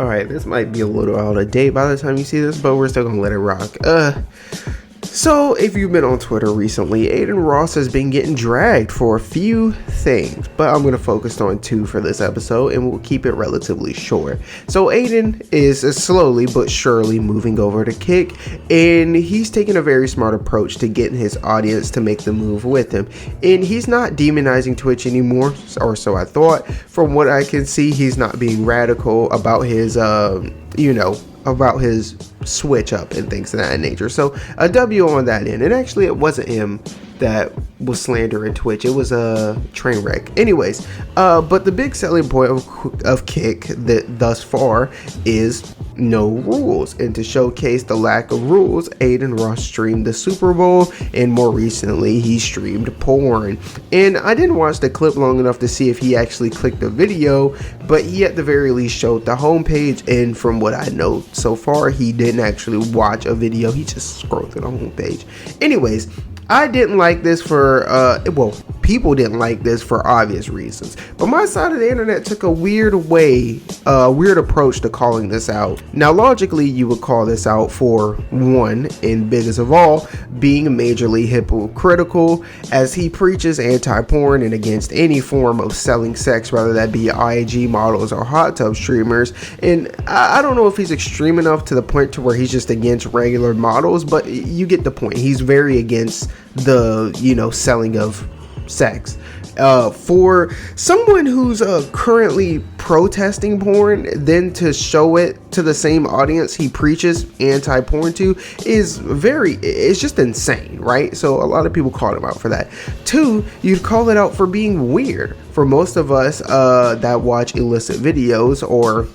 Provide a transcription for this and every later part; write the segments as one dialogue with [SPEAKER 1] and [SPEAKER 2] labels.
[SPEAKER 1] Alright, this might be a little out of date by the time you see this, but we're still gonna let it rock. So if you've been on Twitter recently, Adin Ross has been getting dragged for a few things, but I'm going to focus on two for this episode and we'll keep it relatively short. So Adin is slowly but surely moving over to Kick, and he's taking a very smart approach to getting his audience to make the move with him. And he's not demonizing Twitch anymore, or so I thought. From what I can see, he's not being radical about his, about his switch up and things of that nature. So a W on that end. And actually it wasn't him that was slandering Twitch, it was a train wreck. Anyways, but the big selling point of Kick that thus far is no rules, and to showcase the lack of rules, Adin Ross streamed the Super Bowl, and more recently he streamed porn. And I didn't watch the clip long enough to see if he actually clicked the video, but he at the very least showed the homepage, and from what I know so far, he didn't actually watch a video, he just scrolled to the homepage. Anyways, I didn't like this for, people didn't like this for obvious reasons. But my side of the internet took a weird approach to calling this out. Now, logically, you would call this out for, one, and biggest of all, being majorly hypocritical, as he preaches anti-porn and against any form of selling sex, whether that be IG models or hot tub streamers. And I don't know if he's extreme enough to the point to where he's just against regular models, but you get the point. He's very against the selling of sex. For someone who's currently protesting porn, then to show it to the same audience he preaches anti-porn to it's just insane, right? So a lot of people called him out for that. Two, you'd call it out for being weird. For most of us that watch illicit videos or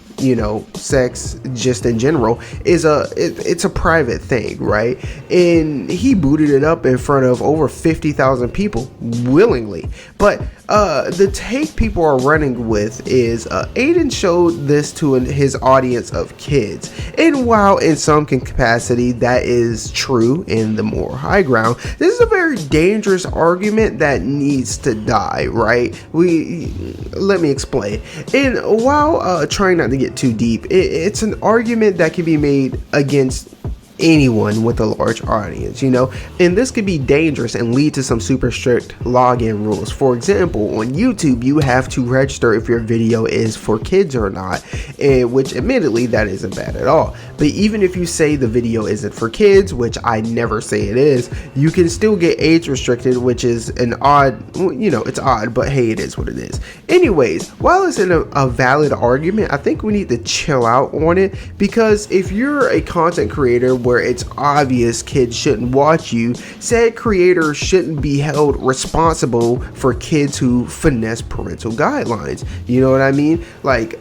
[SPEAKER 1] sex just in general it's a private thing, right? And he booted it up in front of over 50,000 people willingly. But the take people are running with is Adin showed this to his audience of kids, and while in some capacity that is true in the more high ground, this is a very dangerous argument that needs to die, right? Let me explain. And while trying not to get too deep, it's an argument that can be made against anyone with a large audience, and this could be dangerous and lead to some super strict login rules. For example, on YouTube, you have to register if your video is for kids or not, which admittedly that isn't bad at all. But even if you say the video isn't for kids, which I never say it is, you can still get age restricted, which is an odd, it's odd, but hey, it is what it is. Anyways, while it's a valid argument, I think we need to chill out on it, because if you're a content creator where it's obvious kids shouldn't watch you, said creator shouldn't be held responsible for kids who finesse parental guidelines. You know what I mean? Like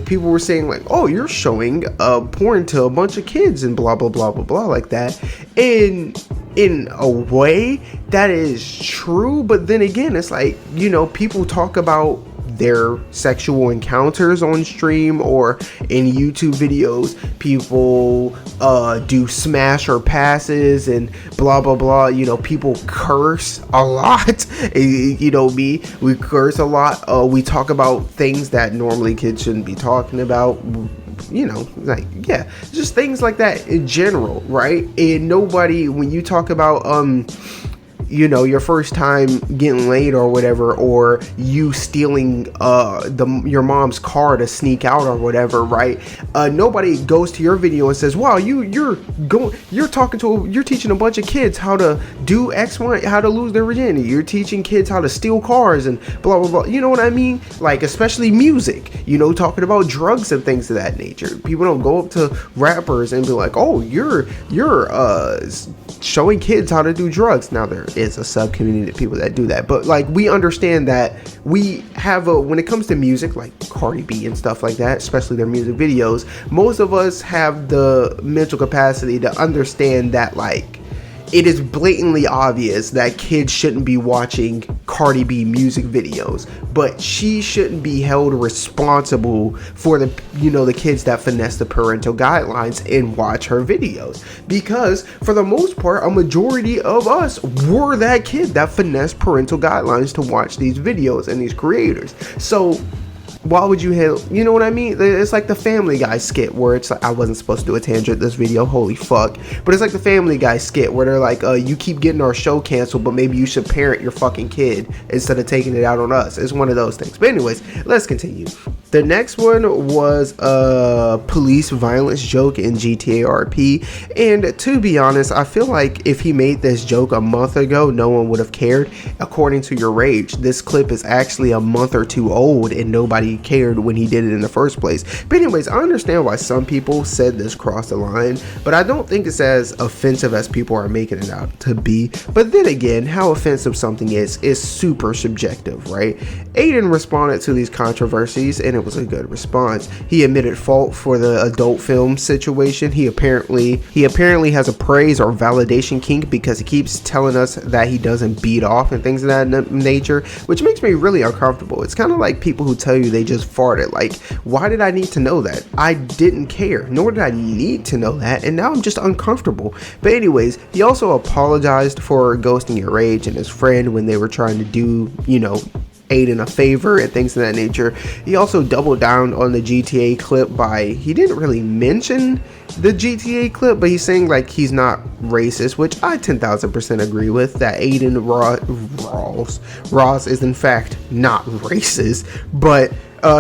[SPEAKER 1] people were saying like, oh, you're showing porn to a bunch of kids and blah blah blah blah blah like that. And in a way that is true, but then again, it's like, people talk about their sexual encounters on stream or in YouTube videos. People do smash or passes and blah blah blah. People curse a lot. We curse a lot. We talk about things that normally kids shouldn't be talking about. Just things like that in general, right? And nobody, when you talk about your first time getting laid or whatever, or you stealing your mom's car to sneak out or whatever, right? Nobody goes to your video and says, wow, you're teaching a bunch of kids how to do X, Y, how to lose their virginity. You're teaching kids how to steal cars and blah blah blah. You know what I mean? Like, especially music, talking about drugs and things of that nature. People don't go up to rappers and be like, oh, you're showing kids how to do drugs. Now there is a sub community of people that do that, but like, we understand that we have when it comes to music like Cardi B and stuff like that, especially their music videos, most of us have the mental capacity to understand that like it is blatantly obvious that kids shouldn't be watching Cardi B music videos, but she shouldn't be held responsible for the kids that finesse the parental guidelines and watch her videos, because for the most part, a majority of us were that kid that finessed parental guidelines to watch these videos and these creators. So why would you handle, you know what I mean? It's like the Family Guy skit where it's like, I wasn't supposed to do a tangent this video, holy fuck, but it's like the Family Guy skit where they're like, you keep getting our show canceled, but maybe you should parent your fucking kid instead of taking it out on us. It's one of those things. But anyways, let's continue. The next one was a police violence joke in GTA RP, and to be honest, I feel like if he made this joke a month ago, no one would have cared. According to your rage, this clip is actually a month or two old and nobody cared when he did it in the first place. But anyways, I understand why some people said this crossed the line, but I don't think it's as offensive as people are making it out to be. But then again, how offensive something is super subjective, right? Adin responded to these controversies and it was a good response. He admitted fault for the adult film situation. He apparently has a praise or validation kink because he keeps telling us that he doesn't beat off and things of that nature, which makes me really uncomfortable. It's kind of like people who tell you they just farted. Like, why did I need to know that? I didn't care, nor did I need to know that, and now I'm just uncomfortable. But anyways, he also apologized for ghosting your rage and his friend when they were trying to do, you know, Adin a favor and things of that nature. He also doubled down on the GTA clip he didn't really mention the GTA clip, but he's saying like he's not racist, which I 10,000% agree with, that Adin Ross is in fact not racist, but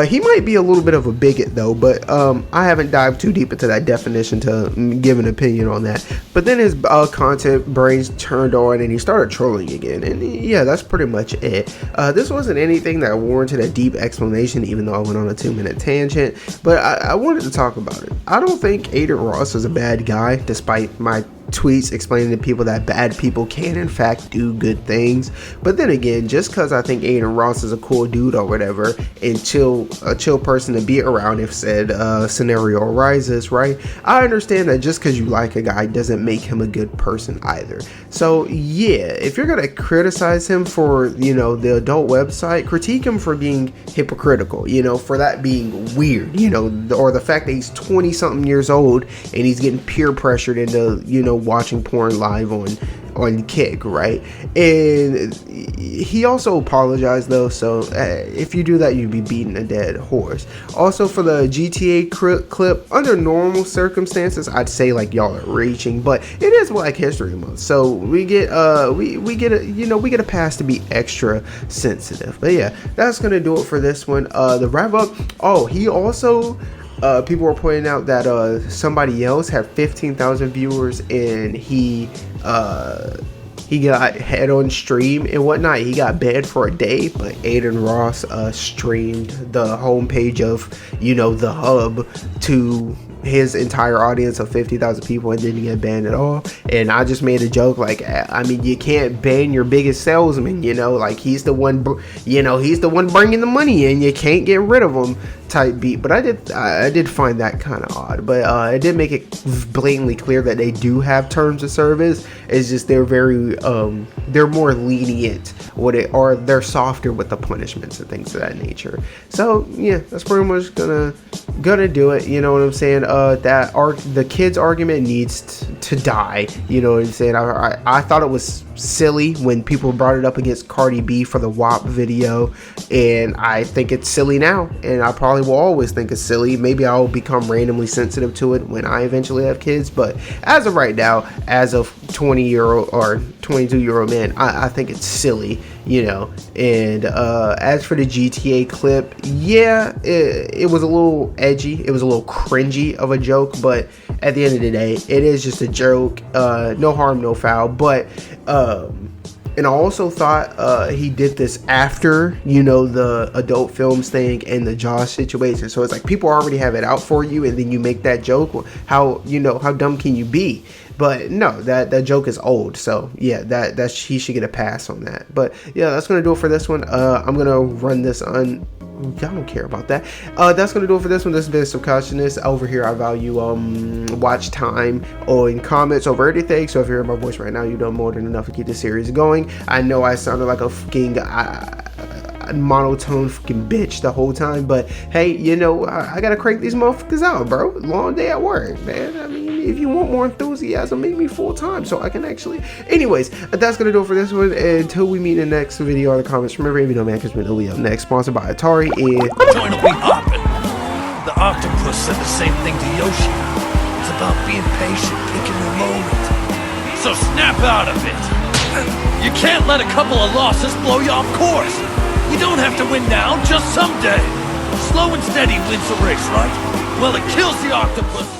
[SPEAKER 1] he might be a little bit of a bigot though, but I haven't dived too deep into that definition to give an opinion on that. But then his content brains turned on and he started trolling again, and yeah, that's pretty much it. This wasn't anything that warranted a deep explanation, even though I went on a 2-minute tangent, but I wanted to talk about it. I don't think Adin Ross is a bad guy, despite my tweets explaining to people that bad people can in fact do good things. But then again, just because I think Adin Ross is a cool dude or whatever and a chill person to be around if said scenario arises, right? I understand that just because you like a guy doesn't make him a good person either. So yeah, if you're gonna criticize him for, you know, the adult website, critique him for being hypocritical, you know, for that being weird, you know, or the fact that he's 20 something years old and he's getting peer pressured into, you know, watching porn live on Kick, right? And he also apologized though, so if you do that, you'd be beating a dead horse. Also, for the GTA clip, under normal circumstances, I'd say like y'all are reaching, but it is Black History Month, so we get we get a pass to be extra sensitive. But yeah, that's gonna do it for this one. The wrap up. Oh, he also. People were pointing out that somebody else had 15,000 viewers and he got head on stream and whatnot. He got banned for a day, but Adin Ross streamed the homepage of, you know, the hub to his entire audience of 50,000 people and didn't get banned at all. And I just made a joke like, I mean, you can't ban your biggest salesman, you know, like he's the one, you know, he's the one bringing the money in, you can't get rid of him type beat. But I did find that kind of odd, but it did make it blatantly clear that they do have terms of service. It's just they're very they're more lenient or they're softer with the punishments and things of that nature. So yeah, that's pretty much gonna do it, you know what I'm saying. The kids argument needs to die, you know what I'm saying. I thought it was silly when people brought it up against Cardi B for the WAP video, and I think it's silly now, and I probably will always think it's silly. Maybe I'll become randomly sensitive to it when I eventually have kids, but as of right now, as a 20-year-old or 22-year-old man, I think it's silly, you know. And as for the GTA clip, yeah, it was a little edgy, it was a little cringy of a joke, but at the end of the day, it is just a joke. No harm, no foul. But and I also thought he did this after, you know, the adult films thing and the Josh situation. So it's like people already have it out for you, and then you make that joke. How dumb can you be? But no, that joke is old. So yeah, that he should get a pass on that. But yeah, that's gonna do it for this one. I'm gonna run this on. Y'all don't care about that. That's gonna do it for this one. This has been Subconsciousness. Over here, I value watch time or in comments over anything. So if you're hearing my voice right now, you've done more than enough to keep the series going. I know I sounded like a fucking monotone fucking bitch the whole time, but hey, you know, I gotta crank these motherfuckers out, bro. Long day at work, man. I mean, if you want more enthusiasm, make me full time so I can actually. Anyways, that's gonna do it for this one. Until we meet in the next video or the comments, remember, if you know, man, because we'll be up next. Sponsored by Atari and.
[SPEAKER 2] octopus said the same thing to Yoshi. It's about being patient, picking your moment. So snap out of it. You can't let a couple of losses blow you off course. You don't have to win now, just someday. Slow and steady wins the race, right? Well, it kills the octopus.